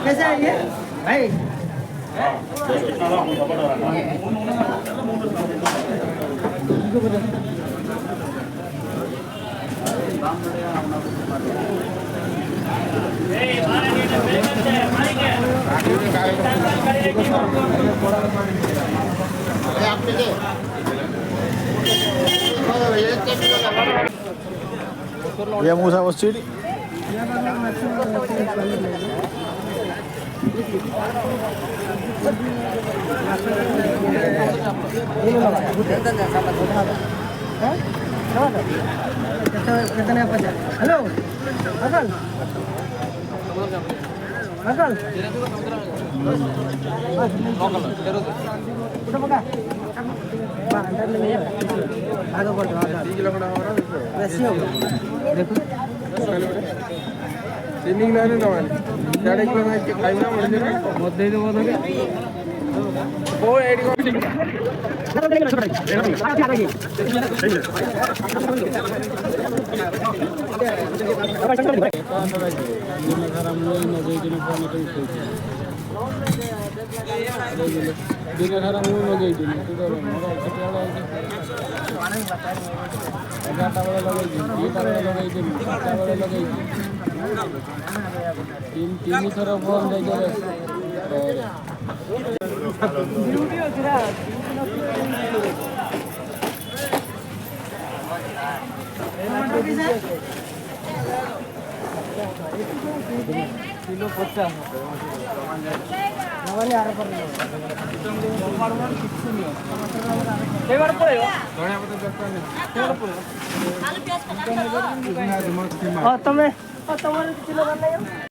कैसे है ये भाई? ये मूसा मस्जिद हेलो अंकल अंकल उठो बका अंदर ले आगे बढ़ो वैसे होगा देखो ट्रेनिंग लाने ना वाले डायरेक्ट में के खाइना मर जाए बहुत दे दो बोल के वो एडी को तीन थर फोन किलो 50 तुम्हें किलो